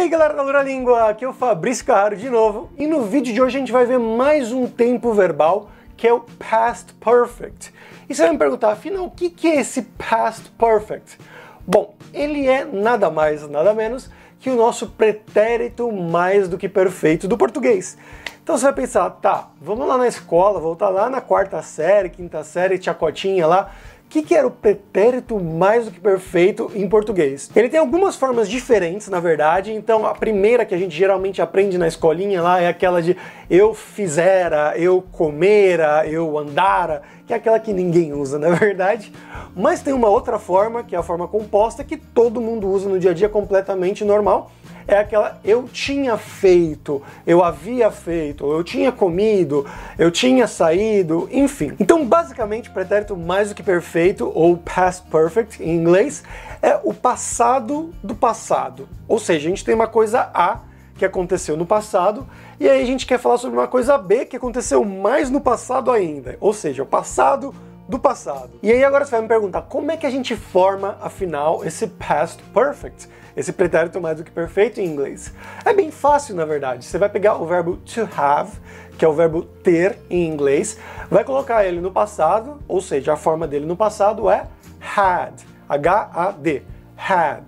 aí galera da Dura-Língua, aqui é o Fabrício Carraro de novo, e no vídeo de hoje a gente vai ver mais um tempo verbal, que é o Past Perfect. E você vai me perguntar, afinal, o que é esse Past Perfect? Bom, ele é nada mais, nada menos que o nosso pretérito mais do que perfeito do português. Então você vai pensar, tá, vamos lá na escola, voltar lá na quarta série, quinta série, tia Cotinha lá, o que era o pretérito mais do que perfeito em português? Ele tem algumas formas diferentes, na verdade, então a primeira que a gente geralmente aprende na escolinha lá é aquela de eu fizera, eu comera, eu andara, que é aquela que ninguém usa, na verdade. Mas tem uma outra forma, que é a forma composta, que todo mundo usa no dia a dia completamente normal, é aquela eu tinha feito, eu havia feito, eu tinha comido, eu tinha saído, enfim. Então, basicamente, o pretérito mais do que perfeito, ou past perfect em inglês, é o passado do passado. Ou seja, a gente tem uma coisa A que aconteceu no passado, e aí a gente quer falar sobre uma coisa B que aconteceu mais no passado ainda. Ou seja, o passado do passado. E aí agora você vai me perguntar, como é que a gente forma, afinal, esse past perfect? Esse pretérito mais do que perfeito em inglês? É bem fácil, na verdade. Você vai pegar o verbo to have, que é o verbo ter em inglês, vai colocar ele no passado, ou seja, a forma dele no passado é had, H-A-D, had.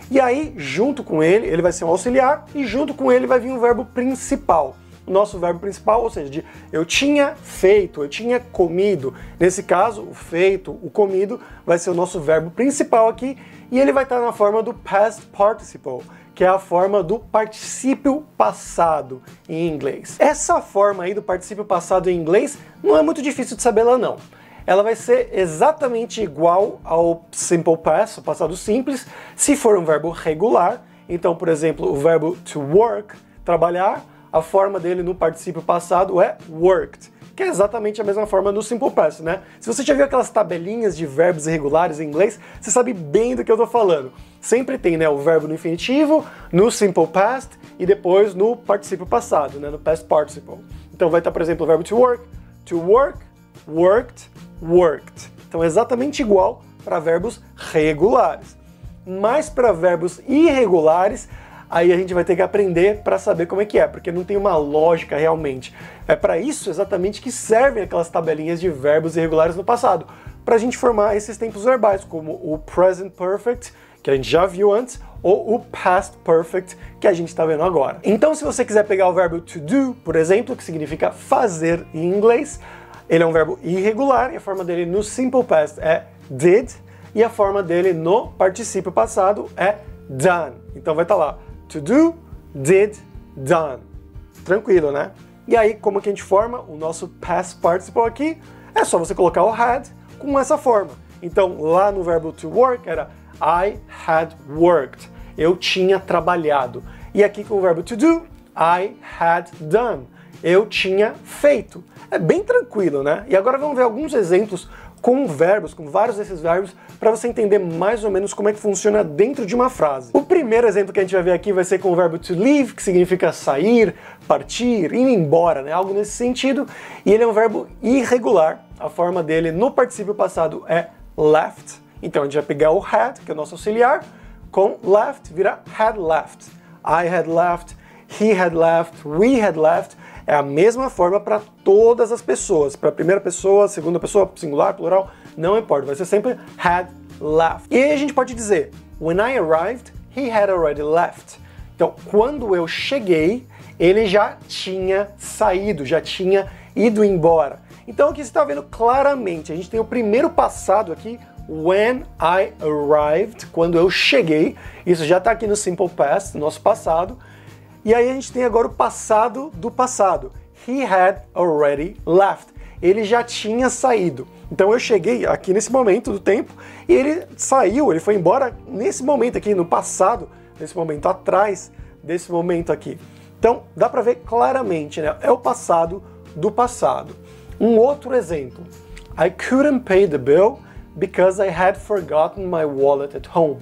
E aí, junto com ele vai ser um auxiliar, e junto com ele vai vir o verbo principal. O nosso verbo principal, ou seja, de eu tinha feito, eu tinha comido. Nesse caso, o feito, o comido, vai ser o nosso verbo principal aqui, e ele vai estar na forma do past participle, que é a forma do particípio passado em inglês. Essa forma aí do particípio passado em inglês não é muito difícil de saber lá não. Ela vai ser exatamente igual ao simple past, o passado simples, se for um verbo regular. Então, por exemplo, o verbo to work, trabalhar, a forma dele no particípio passado é worked, que é exatamente a mesma forma no simple past, né? Se você já viu aquelas tabelinhas de verbos irregulares em inglês, você sabe bem do que eu tô falando. Sempre tem, né, o verbo no infinitivo, no simple past e depois no particípio passado, né, no past participle. Então vai estar, por exemplo, o verbo to work, worked, worked. Então é exatamente igual para verbos regulares. Mas para verbos irregulares, aí a gente vai ter que aprender para saber como é que é, porque não tem uma lógica realmente. É para isso exatamente que servem aquelas tabelinhas de verbos irregulares no passado, para a gente formar esses tempos verbais, como o present perfect, que a gente já viu antes, ou o past perfect, que a gente está vendo agora. Então, se você quiser pegar o verbo to do, por exemplo, que significa fazer em inglês, ele é um verbo irregular, e a forma dele no simple past é did, e a forma dele no particípio passado é done. Então vai estar lá, to do, did, done. Tranquilo, né? E aí, como que a gente forma o nosso past participle aqui? É só você colocar o had com essa forma. Então, lá no verbo to work era I had worked. Eu tinha trabalhado. E aqui com o verbo to do, I had done. Eu tinha feito. É bem tranquilo, né? E agora vamos ver alguns exemplos com verbos, com vários desses verbos, para você entender mais ou menos como é que funciona dentro de uma frase. O primeiro exemplo que a gente vai ver aqui vai ser com o verbo to leave, que significa sair, partir, ir embora, né? Algo nesse sentido. E ele é um verbo irregular. A forma dele no particípio passado é left. Então a gente vai pegar o had, que é o nosso auxiliar, com left, vira had left. I had left, he had left, we had left. É a mesma forma para todas as pessoas. Para a primeira pessoa, segunda pessoa, singular, plural, não importa. Vai ser sempre had left. E aí a gente pode dizer, when I arrived, he had already left. Então, quando eu cheguei, ele já tinha saído, já tinha ido embora. Então aqui você está vendo claramente, a gente tem o primeiro passado aqui, when I arrived, quando eu cheguei. Isso já está aqui no simple past, no nosso passado. E aí a gente tem agora o passado do passado. He had already left. Ele já tinha saído. Então eu cheguei aqui nesse momento do tempo e ele saiu, ele foi embora nesse momento aqui, no passado, nesse momento atrás desse momento aqui. Então dá para ver claramente, né? É o passado do passado. Um outro exemplo. I couldn't pay the bill because I had forgotten my wallet at home.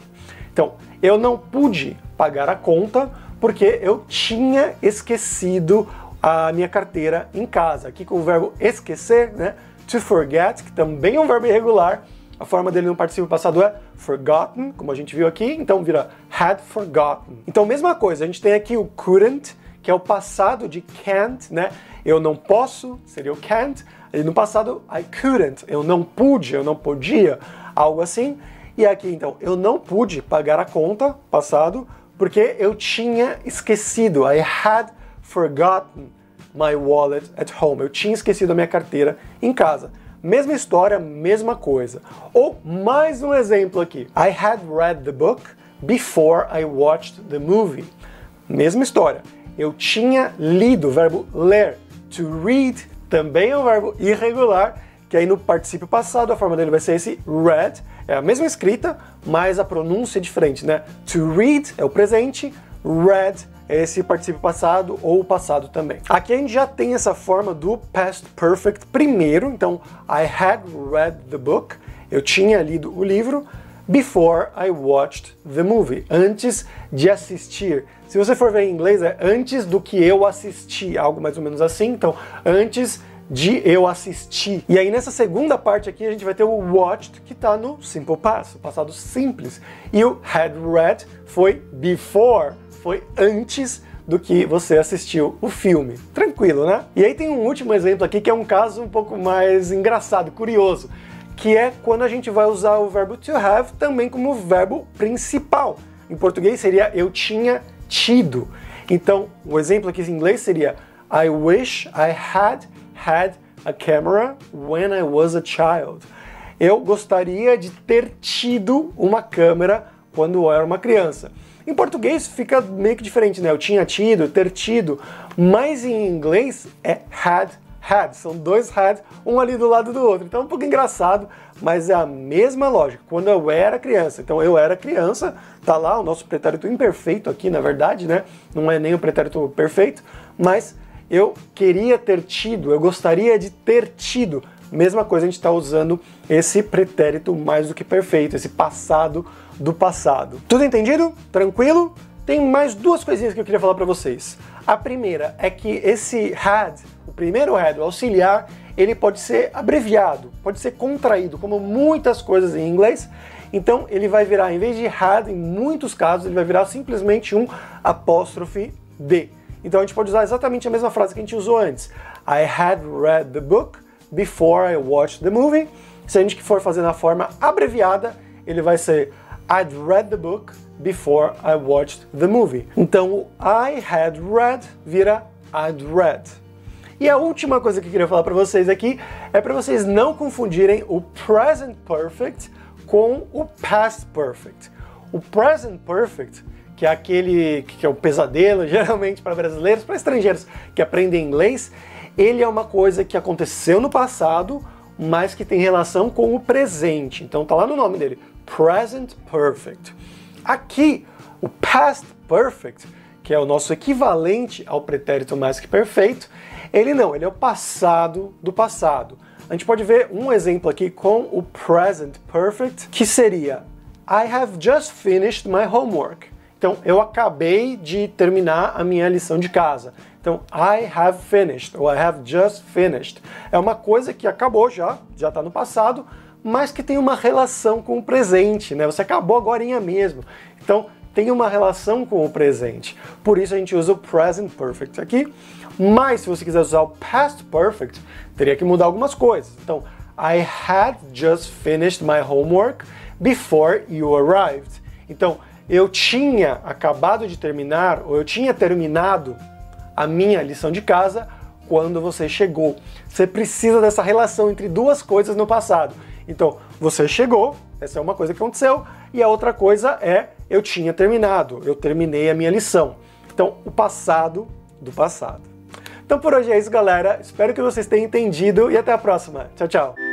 Então, eu não pude pagar a conta porque eu tinha esquecido a minha carteira em casa. Aqui com o verbo esquecer, né? To forget, que também é um verbo irregular. A forma dele no particípio passado é forgotten, como a gente viu aqui, então vira had forgotten. Então, mesma coisa, a gente tem aqui o couldn't, que é o passado de can't, né? Eu não posso, seria o can't. E no passado, I couldn't, eu não pude, eu não podia, algo assim. E aqui, então, eu não pude pagar a conta, passado, porque eu tinha esquecido. I had forgotten my wallet at home. Eu tinha esquecido a minha carteira em casa. Mesma história, mesma coisa. Ou mais um exemplo aqui. I had read the book before I watched the movie. Mesma história. Eu tinha lido, o verbo ler. To read também é um verbo irregular, que aí no particípio passado a forma dele vai ser esse read. É a mesma escrita, mas a pronúncia é diferente, né? To read é o presente, read é esse particípio passado ou passado também. Aqui a gente já tem essa forma do past perfect primeiro, então I had read the book, eu tinha lido o livro, before I watched the movie, antes de assistir. Se você for ver em inglês, é antes do que eu assisti, algo mais ou menos assim, então antes de eu assistir. E aí nessa segunda parte aqui a gente vai ter o watched, que está no simple past, o passado simples. E o had read foi before, foi antes do que você assistiu o filme. Tranquilo, né? E aí tem um último exemplo aqui que é um caso um pouco mais engraçado, curioso, que é quando a gente vai usar o verbo to have também como verbo principal. Em português seria eu tinha tido. Então, o exemplo aqui em inglês seria I wish I had a camera when I was a child. Eu gostaria de ter tido uma câmera quando eu era uma criança. Em português fica meio que diferente, né? Eu tinha tido, ter tido, mas em inglês é had. São dois had, um ali do lado do outro. Então é um pouco engraçado, mas é a mesma lógica. Quando eu era criança, então eu era criança, tá lá o nosso pretérito imperfeito aqui, na verdade, né? Não é nem o pretérito perfeito, mas eu queria ter tido, eu gostaria de ter tido. Mesma coisa, a gente está usando esse pretérito mais do que perfeito, esse passado do passado. Tudo entendido? Tranquilo? Tem mais duas coisinhas que eu queria falar para vocês. A primeira é que esse had, o primeiro had, o auxiliar, ele pode ser abreviado, pode ser contraído, como muitas coisas em inglês. Então ele vai virar, em vez de had, em muitos casos, ele vai virar simplesmente um apóstrofe D. Então a gente pode usar exatamente a mesma frase que a gente usou antes. I had read the book before I watched the movie. Se a gente for fazer na forma abreviada, ele vai ser I'd read the book before I watched the movie. Então o I had read vira I'd read. E a última coisa que eu queria falar para vocês aqui é para vocês não confundirem o present perfect com o past perfect. O present perfect, que é aquele que é o pesadelo, geralmente para brasileiros, para estrangeiros que aprendem inglês, ele é uma coisa que aconteceu no passado, mas que tem relação com o presente. Então tá lá no nome dele, present perfect. Aqui, o past perfect, que é o nosso equivalente ao pretérito mais que perfeito, ele não, ele é o passado do passado. A gente pode ver um exemplo aqui com o present perfect, que seria I have just finished my homework. Então, eu acabei de terminar a minha lição de casa. Então, I have finished, ou I have just finished. É uma coisa que acabou já está no passado, mas que tem uma relação com o presente, né? Você acabou agorinha mesmo. Então, tem uma relação com o presente. Por isso a gente usa o present perfect aqui. Mas se você quiser usar o past perfect, teria que mudar algumas coisas. Então, I had just finished my homework before you arrived. Então, eu tinha acabado de terminar, ou eu tinha terminado a minha lição de casa quando você chegou. Você precisa dessa relação entre duas coisas no passado. Então, você chegou, essa é uma coisa que aconteceu, e a outra coisa é eu tinha terminado, eu terminei a minha lição. Então, o passado do passado. Então por hoje é isso, galera. Espero que vocês tenham entendido e até a próxima. Tchau, tchau.